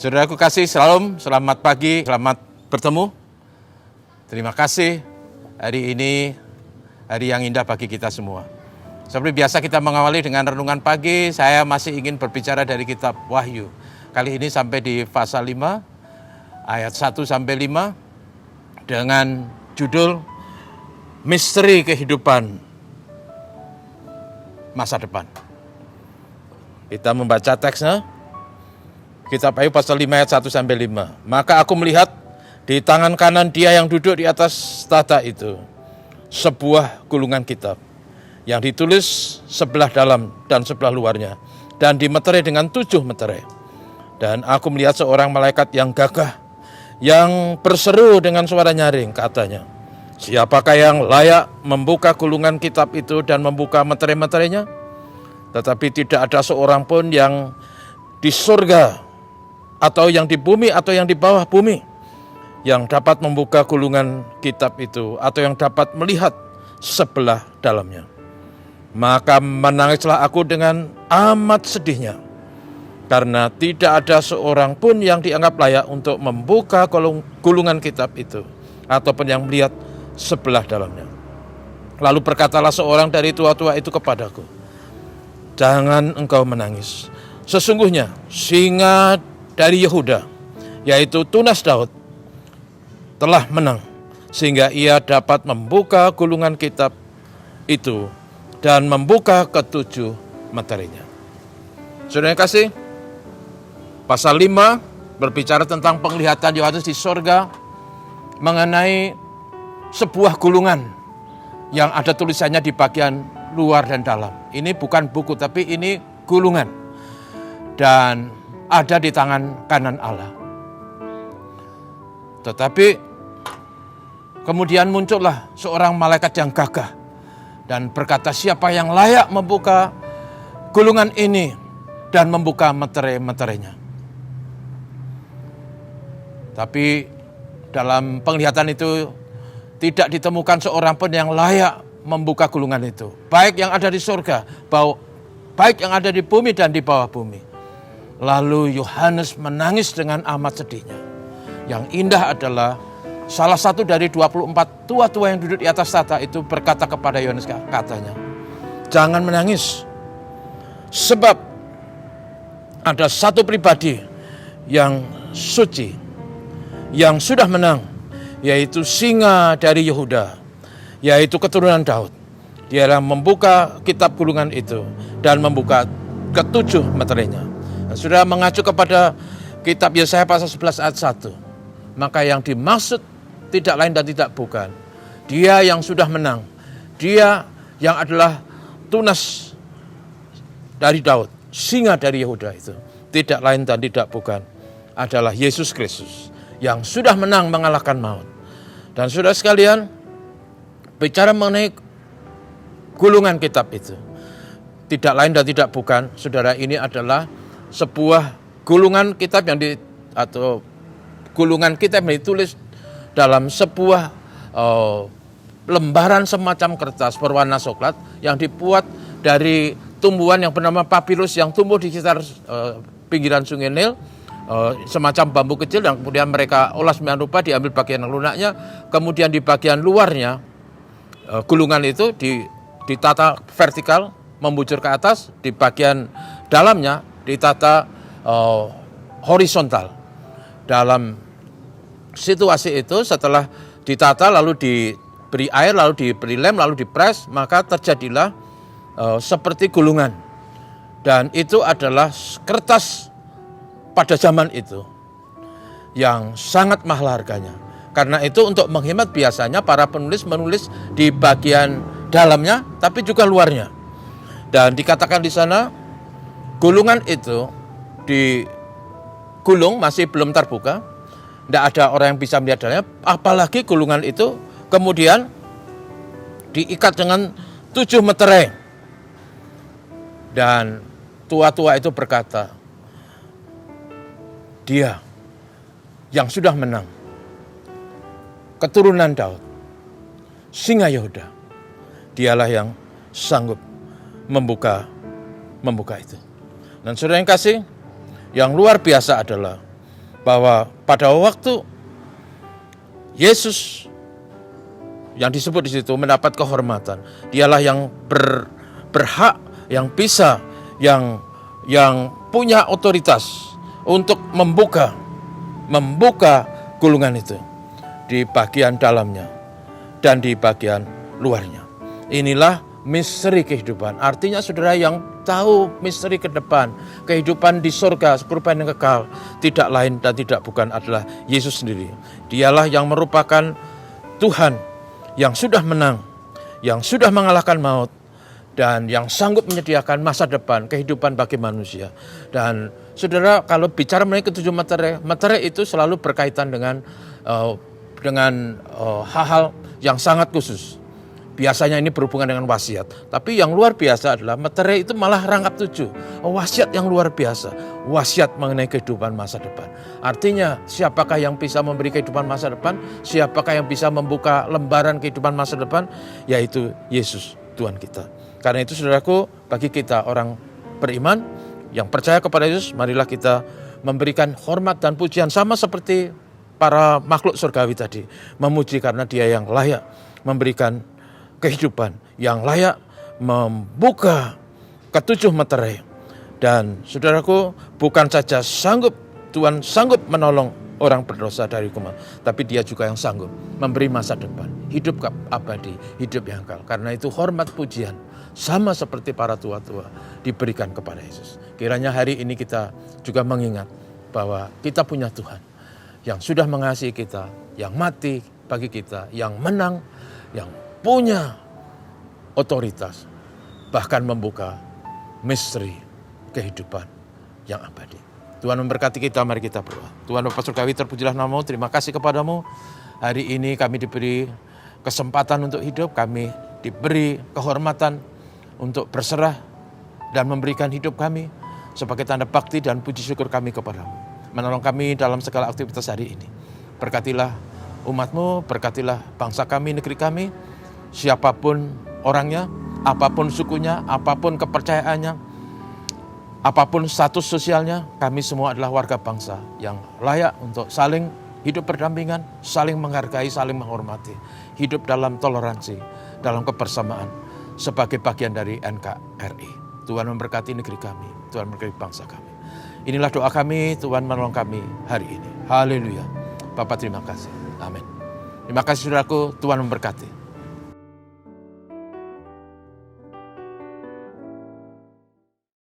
Saudaraku kasih, shalom, selamat pagi, selamat bertemu. Terima kasih, hari ini hari yang indah bagi kita semua. Seperti biasa kita mengawali dengan renungan pagi, saya masih ingin berbicara dari kitab Wahyu. Kali ini sampai di pasal 5, ayat 1 sampai 5, dengan judul Misteri Kehidupan Masa Depan. Kita membaca teksnya. Kitab Wahyu pasal 5 ayat 1 sampai 5. Maka aku melihat di tangan kanan dia yang duduk di atas tahta itu sebuah gulungan kitab yang ditulis sebelah dalam dan sebelah luarnya dan dimeterai dengan 7 meterai. Dan aku melihat seorang malaikat yang gagah yang berseru dengan suara nyaring, katanya, siapakah yang layak membuka gulungan kitab itu dan membuka meterai-meterainya? Tetapi tidak ada seorang pun yang di surga atau yang di bumi atau yang di bawah bumi yang dapat membuka gulungan kitab itu atau yang dapat melihat sebelah dalamnya. Maka menangislah aku dengan amat sedihnya, karena tidak ada seorang pun yang dianggap layak untuk membuka gulungan kitab itu ataupun yang melihat sebelah dalamnya. Lalu berkatalah seorang dari tua-tua itu kepadaku, jangan engkau menangis. Sesungguhnya singa dari Yehuda, yaitu tunas Daud, telah menang, sehingga ia dapat membuka gulungan kitab itu dan membuka ke-7 meterainya. Saudara yang kasih, pasal 5 berbicara tentang penglihatan Yohanes di sorga mengenai sebuah gulungan yang ada tulisannya di bagian luar dan dalam. Ini bukan buku, tapi ini gulungan. Dan ada di tangan kanan Allah. Tetapi kemudian muncullah seorang malaikat yang gagah dan berkata, siapa yang layak membuka gulungan ini dan membuka meterai-meterainya. Tapi dalam penglihatan itu tidak ditemukan seorang pun yang layak membuka gulungan itu. Baik yang ada di surga, baik yang ada di bumi dan di bawah bumi. Lalu Yohanes menangis dengan amat sedihnya. Yang indah adalah salah satu dari 24 tua-tua yang duduk di atas tahta itu berkata kepada Yohanes, katanya, jangan menangis, sebab ada satu pribadi yang suci, yang sudah menang, yaitu singa dari Yehuda, yaitu keturunan Daud. Dia membuka kitab gulungan itu dan membuka ke-7 meterainya. Sudah mengacu kepada kitab Yesaya pasal 11 ayat 1. Maka yang dimaksud tidak lain dan tidak bukan, dia yang sudah menang, dia yang adalah tunas dari Daud, singa dari Yehuda itu, tidak lain dan tidak bukan adalah Yesus Kristus yang sudah menang mengalahkan maut. Dan saudara sekalian, bicara mengenai gulungan kitab itu, tidak lain dan tidak bukan, saudara, ini adalah sebuah gulungan kitab gulungan kitab yang ditulis dalam sebuah lembaran semacam kertas berwarna coklat yang dibuat dari tumbuhan yang bernama papirus yang tumbuh di sekitar pinggiran sungai Nil, semacam bambu kecil yang kemudian mereka olah sembilan rupa, diambil bagian lunaknya, kemudian di bagian luarnya gulungan itu ditata vertikal membujur ke atas, di bagian dalamnya ditata horizontal. Dalam situasi itu setelah ditata lalu diberi air, lalu diberi lem, lalu dipres, maka terjadilah seperti gulungan. Dan itu adalah kertas pada zaman itu yang sangat mahal harganya. Karena itu untuk menghemat biasanya para penulis menulis di bagian dalamnya tapi juga luarnya. Dan dikatakan di sana gulungan itu digulung masih belum terbuka, tidak ada orang yang bisa melihat dalamnya, apalagi gulungan itu kemudian diikat dengan 7 meterai. Dan tua-tua itu berkata, dia yang sudah menang, keturunan Daud, singa Yehuda, dialah yang sanggup membuka itu. Dan saudara yang kasih, yang luar biasa adalah bahwa pada waktu Yesus yang disebut di situ mendapat kehormatan, dialah yang berhak, yang bisa, yang punya otoritas untuk membuka gulungan itu di bagian dalamnya dan di bagian luarnya. Inilah misteri kehidupan. Artinya saudara yang tahu misteri ke depan, kehidupan di surga, kehidupan yang kekal, tidak lain dan tidak bukan adalah Yesus sendiri. Dialah yang merupakan Tuhan yang sudah menang, yang sudah mengalahkan maut, dan yang sanggup menyediakan masa depan, kehidupan bagi manusia. Dan saudara, kalau bicara mengenai ketujuh materi itu selalu berkaitan dengan hal-hal yang sangat khusus. Biasanya ini berhubungan dengan wasiat. Tapi yang luar biasa adalah materi itu malah rangkap 7. Wasiat yang luar biasa. Wasiat mengenai kehidupan masa depan. Artinya siapakah yang bisa memberi kehidupan masa depan? Siapakah yang bisa membuka lembaran kehidupan masa depan? Yaitu Yesus Tuhan kita. Karena itu saudaraku, bagi kita orang beriman yang percaya kepada Yesus, marilah kita memberikan hormat dan pujian sama seperti para makhluk surgawi tadi. Memuji karena Dia yang layak memberikan kehidupan, yang layak membuka ketujuh meterai. Dan saudaraku, bukan saja Tuhan sanggup menolong orang berdosa dari hukuman, tapi Dia juga yang sanggup memberi masa depan, hidup abadi, hidup yang kekal. Karena itu hormat pujian sama seperti para tua-tua diberikan kepada Yesus. Kiranya hari ini kita juga mengingat bahwa kita punya Tuhan yang sudah mengasihi kita, yang mati bagi kita, yang menang, yang punya otoritas, bahkan membuka misteri kehidupan yang abadi. Tuhan memberkati kita, mari kita berdoa. Tuhan Bapa Surgawi, terpujilah nama-Mu, terima kasih kepadamu. Hari ini kami diberi kesempatan untuk hidup, kami diberi kehormatan untuk berserah dan memberikan hidup kami sebagai tanda bakti dan puji syukur kami kepadamu. Menolong kami dalam segala aktivitas hari ini. Berkatilah umat-Mu, berkatilah bangsa kami, negeri kami, siapapun orangnya, apapun sukunya, apapun kepercayaannya, apapun status sosialnya, kami semua adalah warga bangsa yang layak untuk saling hidup berdampingan, saling menghargai, saling menghormati, hidup dalam toleransi, dalam kebersamaan sebagai bagian dari NKRI. Tuhan memberkati negeri kami, Tuhan memberkati bangsa kami. Inilah doa kami, Tuhan menolong kami hari ini. Haleluya. Bapak terima kasih. Amin. Terima kasih saudaraku, Tuhan memberkati.